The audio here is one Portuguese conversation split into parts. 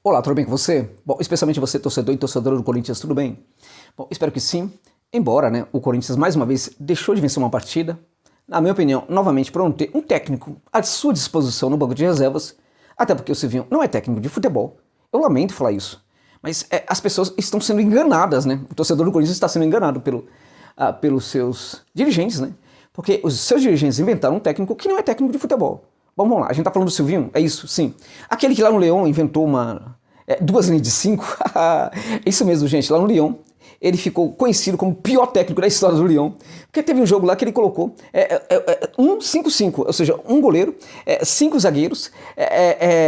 Olá, tudo bem com você? Bom, especialmente você, torcedor e torcedora do Corinthians, tudo bem? Bom, espero que sim. Embora, o Corinthians mais uma vez deixou de vencer uma partida, na minha opinião, novamente por não ter um técnico à sua disposição no banco de reservas, até porque o Silvinho não é técnico de futebol. Eu lamento falar isso, mas as pessoas estão sendo enganadas, né? O torcedor do Corinthians está sendo enganado pelos seus dirigentes, né? Porque os seus dirigentes inventaram um técnico que não é técnico de futebol. Bom, vamos lá, a gente tá falando do Silvinho? É isso? Sim. Aquele que lá no Lyon inventou duas linhas de 5. É isso mesmo, gente. Lá no Lyon, ele ficou conhecido como o pior técnico da história do Lyon, porque teve um jogo lá que ele colocou 1-5-5, ou seja, um goleiro, 5 zagueiros,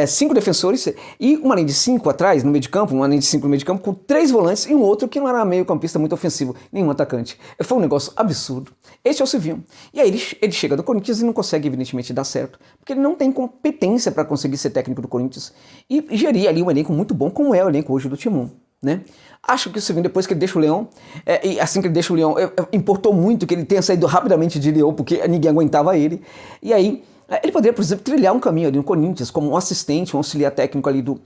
5 defensores e uma linha de 5 atrás, no meio de campo, uma linha de 5 no meio de campo, com 3 volantes e um outro que não era meio campista muito ofensivo, nenhum atacante. Foi um negócio absurdo. Este é o Silvinho. E aí ele chega do Corinthians e não consegue, evidentemente, dar certo, porque ele não tem competência para conseguir ser técnico do Corinthians e gerir ali um elenco muito bom, como é o elenco hoje do Timão, né? Acho que o Silvinho, depois que ele deixa o Leão, e assim que ele deixa o Leão, importou muito que ele tenha saído rapidamente de Leão, porque ninguém aguentava ele. E aí, ele poderia, por exemplo, trilhar um caminho ali no Corinthians, como um assistente, um auxiliar técnico ali do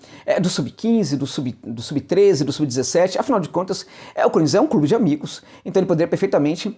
Sub-15, do Sub-13, do Sub-17. Afinal de contas, o Corinthians é um clube de amigos, então ele poderia perfeitamente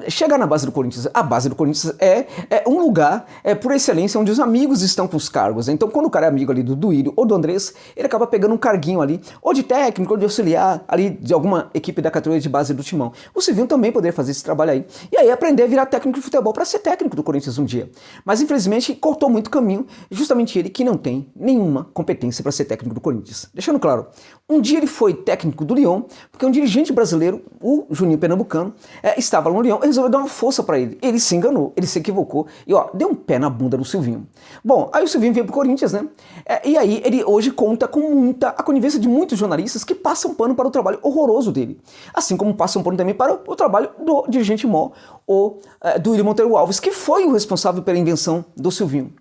chegar na base do Corinthians. A base do Corinthians é um lugar, por excelência, onde os amigos estão com os cargos. Então, quando o cara é amigo ali do Duílio ou do Andrés, ele acaba pegando um carguinho ali, ou de técnico, ou de auxiliar, ali de alguma equipe da categoria de base do Timão. O Silvinho também poderia fazer esse trabalho aí. E aí aprender a virar técnico de futebol para ser técnico do Corinthians um dia. Mas infelizmente cortou muito caminho, justamente ele que não tem nenhuma competência para ser técnico do Corinthians. Deixando claro, um dia ele foi técnico do Lyon, porque um dirigente brasileiro, o Juninho Pernambucano, estava no Lyon e resolveu dar uma força para ele. Ele se enganou, ele se equivocou e deu um pé na bunda do Silvinho. Bom, aí o Silvinho veio pro Corinthians, né? E aí ele hoje conta com a conivência de muitos jornalistas que passam pano para o trabalho horroroso dele. Assim como passam pano também para o trabalho do dirigente mó, ou do William Monteiro Alves, que foi o responsável pela invenção do Silvinho.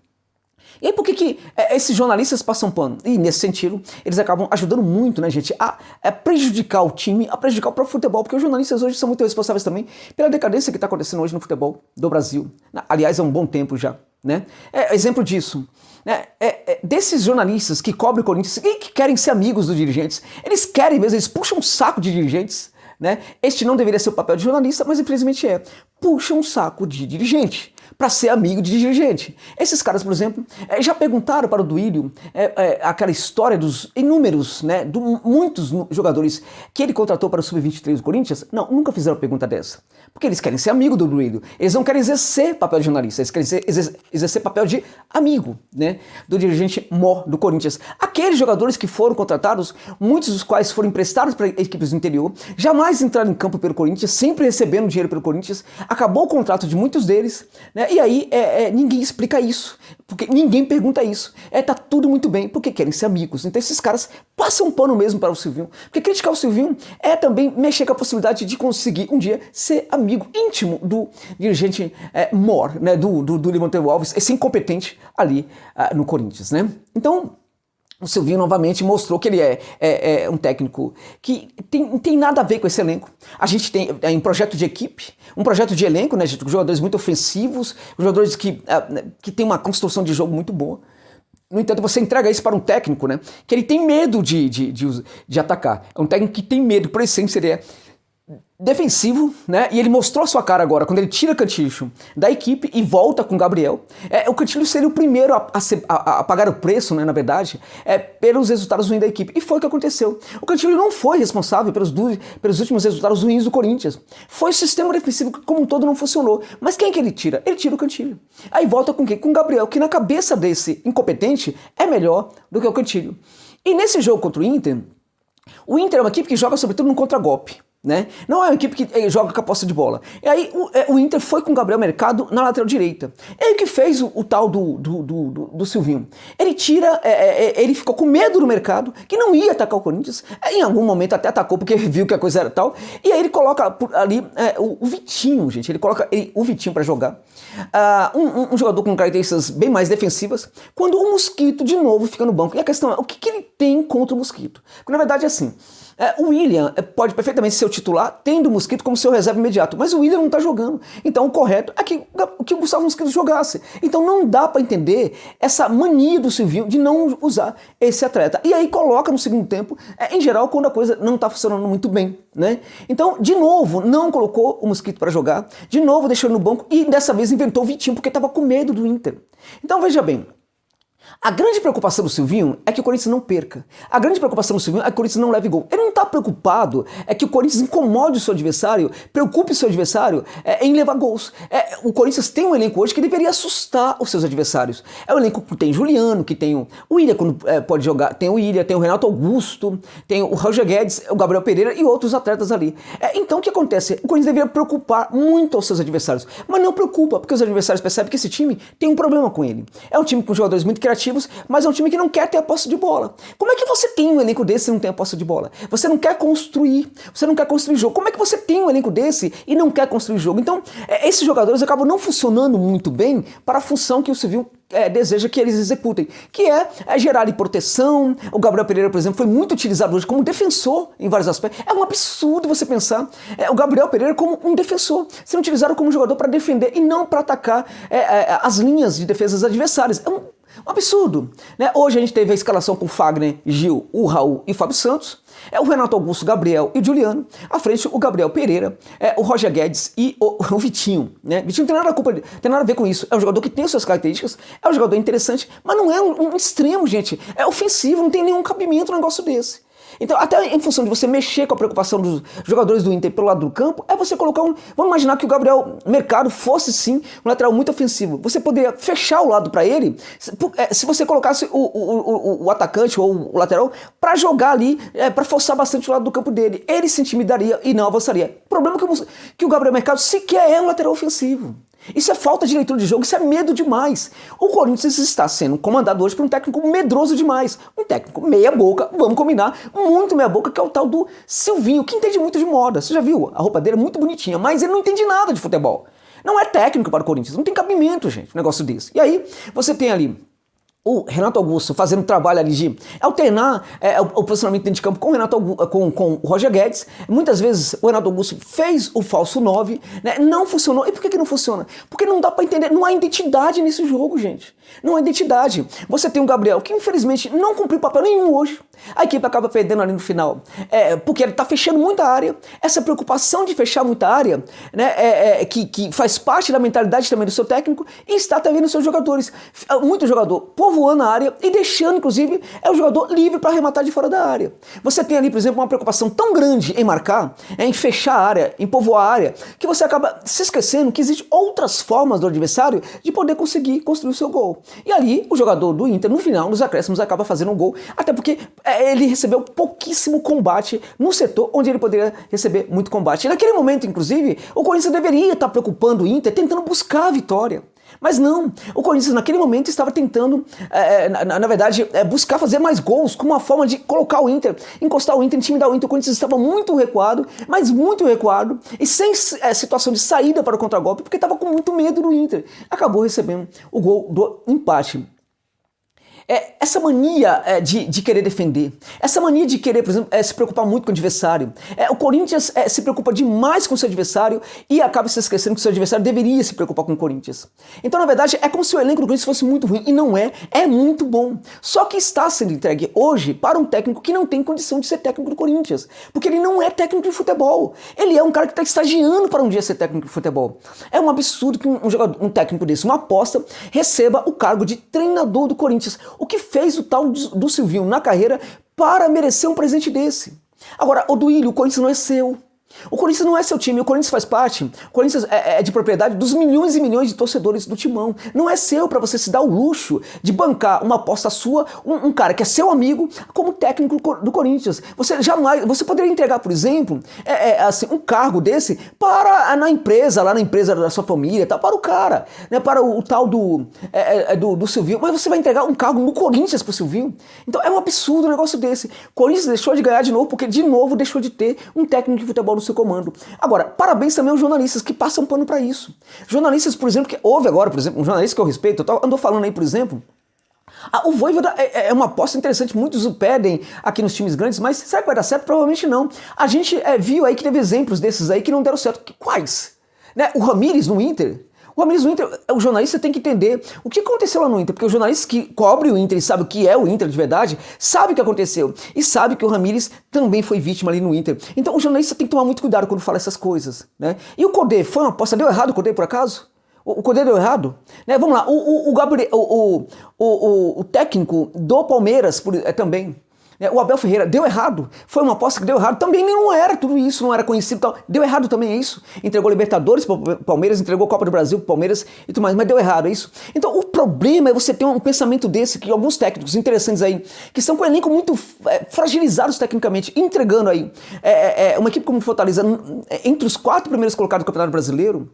E aí por que esses jornalistas passam pano? E nesse sentido, eles acabam ajudando muito, né, gente, a prejudicar o time, a prejudicar o próprio futebol, porque os jornalistas hoje são muito responsáveis também pela decadência que está acontecendo hoje no futebol do Brasil. Aliás, há um bom tempo já, né? Exemplo disso, desses jornalistas que cobrem o Corinthians e que querem ser amigos dos dirigentes, eles querem mesmo, eles puxam um saco de dirigentes, né? Este não deveria ser o papel de jornalista, mas infelizmente puxa um saco de dirigente para ser amigo de dirigente. Esses caras, por exemplo, já perguntaram para o Duílio aquela história dos inúmeros, né, muitos jogadores que ele contratou para o Sub-23 do Corinthians? Não, nunca fizeram uma pergunta dessa. Porque eles querem ser amigo do Duílio. Eles não querem exercer papel de jornalista, eles querem exercer papel de amigo, né, do dirigente mor do Corinthians. Aqueles jogadores que foram contratados, muitos dos quais foram emprestados para equipes do interior, jamais entraram em campo pelo Corinthians, sempre recebendo dinheiro pelo Corinthians, acabou o contrato de muitos deles, né? E aí ninguém explica isso, porque ninguém pergunta isso. Tá tudo muito bem, porque querem ser amigos. Então esses caras passam um pano mesmo para o Silvinho, porque criticar o Silvinho é também mexer com a possibilidade de conseguir um dia ser amigo íntimo do dirigente mor, né? do William Monteiro Alves, esse incompetente ali no Corinthians, né? Então o Silvinho novamente mostrou que ele é um técnico que tem nada a ver com esse elenco. A gente tem um projeto de equipe, um projeto de elenco, né, gente, com jogadores muito ofensivos, jogadores que tem uma construção de jogo muito boa. No entanto, você entrega isso para um técnico, né, que ele tem medo de atacar. É um técnico que tem medo, por essência, ele é defensivo, né? E ele mostrou a sua cara agora, quando ele tira Cantillo da equipe e volta com o Gabriel. O Cantillo seria o primeiro a pagar o preço, né, na verdade, pelos resultados ruins da equipe. E foi o que aconteceu. O Cantillo não foi responsável pelos últimos resultados ruins do Corinthians. Foi o sistema defensivo que, como um todo, não funcionou. Mas quem que ele tira? Ele tira o Cantillo. Aí volta com quem? Com o Gabriel, que na cabeça desse incompetente é melhor do que o Cantillo. E nesse jogo contra o Inter é uma equipe que joga sobretudo no contragolpe. Né? Não é uma equipe que joga com a posse de bola. E aí o Inter foi com o Gabriel Mercado na lateral direita. Ele que fez o tal do Silvinho. Ele ele ficou com medo do Mercado, que não ia atacar o Corinthians. Em algum momento até atacou, porque viu que a coisa era tal. E aí ele coloca ali o Vitinho, gente. Ele coloca o Vitinho para jogar. Um jogador com características bem mais defensivas. Quando o Mosquito, de novo, fica no banco. E a questão é, o que ele tem contra o Mosquito. Porque na verdade é assim, o William pode perfeitamente ser o titular, tendo o Mosquito como seu reserva imediato, mas o William não está jogando. Então o correto é que o Gustavo Mosquito jogasse. Então não dá para entender essa mania do Silvinho de não usar esse atleta. E aí coloca no segundo tempo, em geral, quando a coisa não está funcionando muito bem, né? Então, de novo, não colocou o Mosquito para jogar, de novo deixou ele no banco e dessa vez inventou o Vitinho porque estava com medo do Inter. Então veja bem, a grande preocupação do Silvinho é que o Corinthians não perca. A grande preocupação do Silvinho é que o Corinthians não leve gol. Ele não está preocupado que o Corinthians incomode o seu adversário, preocupe o seu adversário em levar gols. O Corinthians tem um elenco hoje que deveria assustar os seus adversários. É um elenco que tem Juliano, que tem o William quando pode jogar, tem o William, tem o Renato Augusto, tem o Roger Guedes, o Gabriel Pereira e outros atletas ali. Então o que acontece? O Corinthians deveria preocupar muito aos seus adversários, mas não preocupa, porque os adversários percebem que esse time tem um problema com ele. É um time com jogadores muito criativos, mas é um time que não quer ter a posse de bola. Como é que você tem um elenco desse e não tem a posse de bola? Você não quer construir, você não quer construir jogo. Como é que você tem um elenco desse e não quer construir jogo? Então, esses jogadores acabam não funcionando muito bem para a função que o Silvinho deseja que eles executem, que é gerar ali proteção. O Gabriel Pereira, por exemplo, foi muito utilizado hoje como defensor em vários aspectos. É um absurdo você pensar o Gabriel Pereira como um defensor, sendo utilizado como jogador para defender e não para atacar as linhas de defesa dos adversários. É um absurdo, né? Hoje a gente teve a escalação com o Fagner, Gil, o Raul e o Fábio Santos, o Renato Augusto, Gabriel e o Juliano, à frente o Gabriel Pereira, o Roger Guedes e o Vitinho, né? Vitinho não tem nada a ver com isso, é um jogador que tem suas características, é um jogador interessante, mas não é um extremo, gente, é ofensivo, não tem nenhum cabimento um negócio desse. Então, até em função de você mexer com a preocupação dos jogadores do Inter pelo lado do campo, você colocar Vamos imaginar que o Gabriel Mercado fosse sim um lateral muito ofensivo. Você poderia fechar o lado para ele, se você colocasse o atacante ou o lateral para jogar ali, para forçar bastante o lado do campo dele. Ele se intimidaria e não avançaria. O problema é que o Gabriel Mercado sequer é um lateral ofensivo. Isso é falta de leitura de jogo, isso é medo demais. O Corinthians está sendo comandado hoje por um técnico medroso demais. Um técnico meia boca, vamos combinar, muito meia boca, que é o tal do Silvinho, que entende muito de moda. Você já viu? A roupa dele é muito bonitinha, mas ele não entende nada de futebol. Não é técnico para o Corinthians, não tem cabimento, gente, um negócio desse. E aí, você tem ali o Renato Augusto fazendo trabalho ali de alternar o posicionamento dentro de campo com o Roger Guedes. Muitas vezes o Renato Augusto fez o falso 9, né? Não funcionou. E por que não funciona? Porque não dá pra entender, não há identidade nesse jogo, gente. Não há identidade. Você tem o Gabriel, que infelizmente não cumpriu papel nenhum hoje. A equipe acaba perdendo ali no final, porque ele tá fechando muita área. Essa preocupação de fechar muita área, né, que faz parte da mentalidade também do seu técnico, e está também nos seus jogadores. Muito jogador povoando a área e deixando, inclusive, o jogador livre para arrematar de fora da área. Você tem ali, por exemplo, uma preocupação tão grande em marcar, em fechar a área, em povoar a área, que você acaba se esquecendo que existem outras formas do adversário de poder conseguir construir o seu gol. E ali, o jogador do Inter, no final, nos acréscimos, acaba fazendo um gol, até porque ele recebeu pouquíssimo combate no setor onde ele poderia receber muito combate. E naquele momento, inclusive, o Corinthians deveria estar preocupando o Inter, tentando buscar a vitória. Mas não, o Corinthians naquele momento estava tentando, na verdade, buscar fazer mais gols, como uma forma de colocar o Inter, encostar o Inter, intimidar o Inter. O Corinthians estava muito recuado, mas muito recuado, e sem situação de saída para o contragolpe, porque estava com muito medo do Inter. Acabou recebendo o gol do empate. Essa mania de querer defender, essa mania de querer, por exemplo, se preocupar muito com o adversário. O Corinthians se preocupa demais com o seu adversário e acaba se esquecendo que o seu adversário deveria se preocupar com o Corinthians. Então, na verdade, é como se o elenco do Corinthians fosse muito ruim, e não é muito bom. Só que está sendo entregue hoje para um técnico que não tem condição de ser técnico do Corinthians, porque ele não é técnico de futebol. Ele é um cara que está estagiando para um dia ser técnico de futebol. É um absurdo que um técnico desse, uma aposta, receba o cargo de treinador do Corinthians. O que fez o tal do Silvinho na carreira para merecer um presente desse? Agora, o Duílio, o Corinthians não é seu. O Corinthians não é seu time, o Corinthians faz parte, o Corinthians é de propriedade dos milhões e milhões de torcedores do Timão. Não é seu para você se dar o luxo de bancar uma aposta sua, um cara que é seu amigo, como técnico do Corinthians. Você poderia entregar, por exemplo, assim, um cargo desse para lá na empresa da sua família, tá, para o cara, né, para o tal do Silvinho, mas você vai entregar um cargo no Corinthians pro Silvinho? Então é um absurdo um negócio desse. O Corinthians deixou de ganhar de novo porque de novo deixou de ter um técnico de futebol no seu comando. Agora, parabéns também aos jornalistas que passam pano para isso. Jornalistas, por exemplo, que houve agora, por exemplo, um jornalista que eu respeito, andou falando aí, por exemplo, O Vojvoda é uma aposta interessante, muitos o pedem aqui nos times grandes, mas será que vai dar certo? Provavelmente não. A gente viu aí que teve exemplos desses aí que não deram certo. Quais? Né? O Ramires no Inter. O Ramires no Inter, o jornalista tem que entender o que aconteceu lá no Inter, porque o jornalista que cobre o Inter e sabe o que é o Inter de verdade, sabe o que aconteceu e sabe que o Ramires também foi vítima ali no Inter. Então o jornalista tem que tomar muito cuidado quando fala essas coisas, né? E o Codê, foi uma aposta, deu errado o Codê por acaso? O Codê deu errado? Né? Vamos lá, o técnico do Palmeiras também, né? O Abel Ferreira deu errado, foi uma aposta que deu errado, também não era tudo isso, não era conhecido e tal, deu errado também, é isso? Entregou Libertadores para o Palmeiras, entregou Copa do Brasil para o Palmeiras e tudo mais, mas deu errado, é isso? Então o problema é você ter um pensamento desse, que alguns técnicos interessantes aí, que estão com o elenco muito fragilizados tecnicamente, entregando aí uma equipe como Fortaleza, entre os 4 primeiros colocados do Campeonato Brasileiro,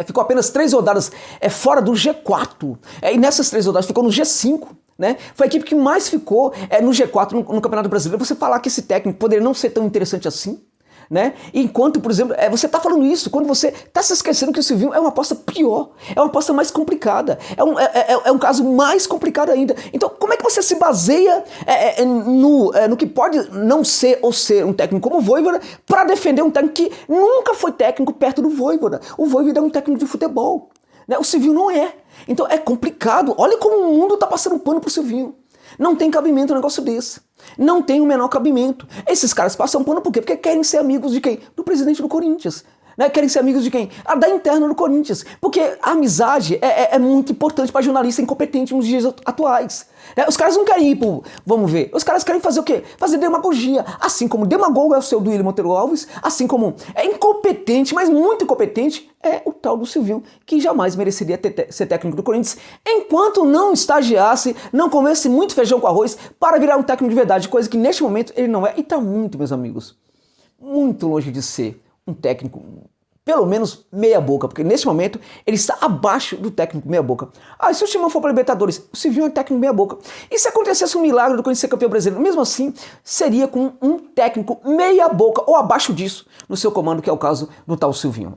ficou apenas 3 rodadas fora do G4. E nessas 3 rodadas ficou no G5. Né? Foi a equipe que mais ficou no G4 no Campeonato Brasileiro. Você falar que esse técnico poderia não ser tão interessante assim, né? Enquanto, por exemplo, você está falando isso quando você está se esquecendo que o Silvinho é uma aposta pior, é uma aposta mais complicada, é um caso mais complicado ainda. Então, como é que você se baseia no que pode não ser ou ser um técnico como o Vojvoda para defender um técnico que nunca foi técnico perto do Vojvoda? O Vojvoda é um técnico de futebol, né? O Silvinho não é. Então é complicado. Olha como o mundo está passando pano pro Silvinho. Não tem cabimento um negócio desse. Não tem o menor cabimento. Esses caras passam pano por quê? Porque querem ser amigos de quem? Do presidente do Corinthians. Né? Querem ser amigos de quem? Da interna do Corinthians. Porque a amizade é muito importante para jornalista incompetente nos dias atuais. Né? Os caras não querem ir pro... Vamos ver. Os caras querem fazer o quê? Fazer demagogia. Assim como demagogo é o seu Duílio Monteiro Alves, assim como é incompetente, mas muito incompetente, é o tal do Silvinho, que jamais mereceria ser técnico do Corinthians, enquanto não estagiasse, não comesse muito feijão com arroz para virar um técnico de verdade, coisa que neste momento ele não é. E tá muito, meus amigos, muito longe de ser um técnico, pelo menos meia boca, porque neste momento ele está abaixo do técnico meia boca. Se o Timão for para a Libertadores, o Silvinho é técnico meia boca. E se acontecesse um milagre do Corinthians ser campeão brasileiro, mesmo assim, seria com um técnico meia boca ou abaixo disso no seu comando, que é o caso do tal Silvinho.